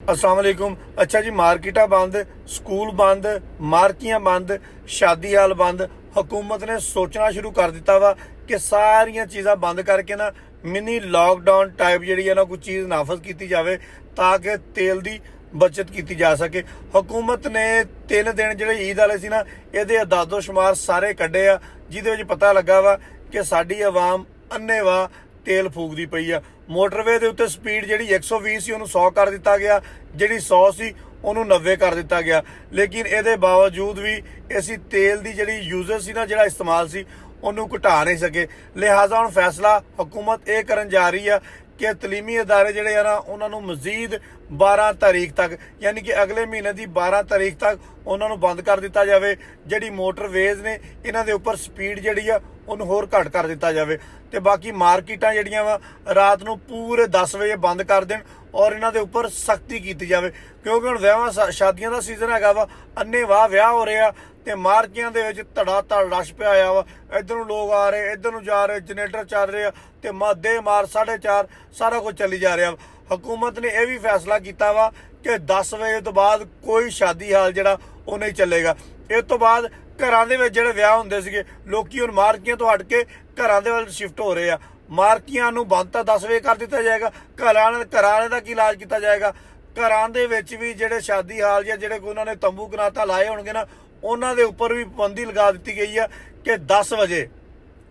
अस्सलाम वालेकुम। अच्छा जी, मार्केटा बंद, स्कूल बंद, मार्कियां बंद, शादी हाल बंद। हुकूमत ने सोचना शुरू कर दिता वा कि सारियां चीज़ां बंद करके ना मिनी लॉकडाउन टाइप जी है ना कोई चीज़ नाफज की जाए ताकि तेल की बचत की जा सके। हुकूमत ने 3 दिन जो ईद वाले सी ना ये अदादो शुमार सारे कड्ढे आ जिहदे पता लगा वा कि साडी आवाम अन्नेवाह तेल फूकदी पई आ। मोटरवे के उत्ते स्पीड जी 120 सी उन्होंने 100 कर दिता गया, जी 100 सी उन्होंने 90 कर दिता गया। लेकिन ये बावजूद भी असी तेल की जी यूजेज सी ना जो इस्तेमाल सी उन्होंने घटा नहीं सके। लिहाजा हम फैसला हुकूमत ये करन जा रही है कि तलीमी अदारे जोड़े है ना उन्होंने मजीद 12 तारीख तक यानी कि अगले महीने की 12 तारीख तक उन्होंने बंद कर दिता जाए। जी मोटरवेज ने इन्हों के उपर स्पीड जी उन्होंने होर घट कर दिता जाए तो बाकी मार्केटां जड़ियां वा रात को पूरे 10 बजे बंद कर देन और इन्हों के उपर सख्ती की जाए क्योंकि हुण विआहां शादियों का सीजन है वा, अन्नेवाह विआह हो रहे ते मार्कियां दे विच धड़ा धड़ रश पिया होया वा। इधरों लोग आ रहे, इधरों जा रहे, जनरेटर चल रहे ते मध्य मार 4:30 सारा कुछ चली जा रहा। हुकूमत ने यह भी फैसला किया वा कि 10 बजे तो बाद कोई शादी हाल जिहड़ा वो नहीं चलेगा। इस तो बाद घरां दे विच जिहड़े विआह हुंदे सीगे लोकी हुण मार्कियां तो हट के घरां दे वल शिफ्ट हो रहे आ। मार्कियां नूं बंद तां 10 बजे कर दिता जाएगा, घरां दा की इलाज किया जाएगा। घरां दे विच भी जिहड़े शादी हाल या जिहड़े कोई उन्होंने तंबू कनाता लाए होणगे ना उन्हां दे उपर भी पाबंदी लगा दी गई है कि 10 बजे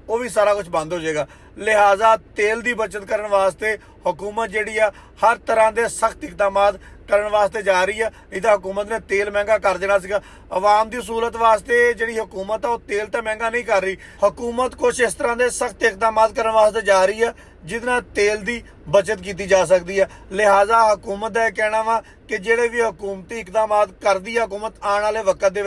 वो भी सारा कुछ बंद हो जाएगा। लिहाजा तेल की बचत करने वास्ते हुकूमत जी हर तरह के सख्त इकदाम करने वास्ते जा रही है। नहीं तो हुकूमत ने तेल महंगा कर देना सीगा। आवाम की सहूलत वास्ते जी हुकूमत है वो तेल तो महंगा नहीं कर रही। हुकूमत कुछ इस तरह के सख्त इकदाम करने वास्ते जा रही है जिससे तेल की बचत की जा सकती है। लिहाजा हुकूमत का यह कहना वा कि जेडे भी हुकूमती इकदाम करती है हुकूमत आने वाले वक्त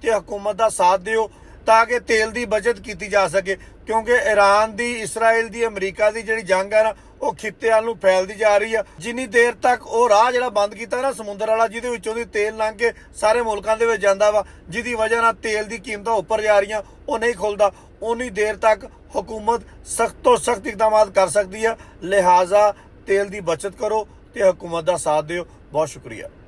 के हुकूमत का साथ दिओ ताकि तेल की बचत की जा सके क्योंकि ईरान की, इसराइल की, अमरीका की जी जंग है ना वो खित्ते वाल फैलती जा रही है। जिन्नी देर तक वो राह जो बंद किया ना समुद्र वाला जिहदे तेल लंघ के सारे मुल्कों के जाता वा जिहदी वजह नाल तेल की कीमत उपर जा रही वो नहीं खुलता उन्नी देर तक हुकूमत सख्त तो सख्त इकदाम कर सकती है। लिहाजा तेल की बचत करो तो हुकूमत का साथ दिओ। बहुत शुक्रिया।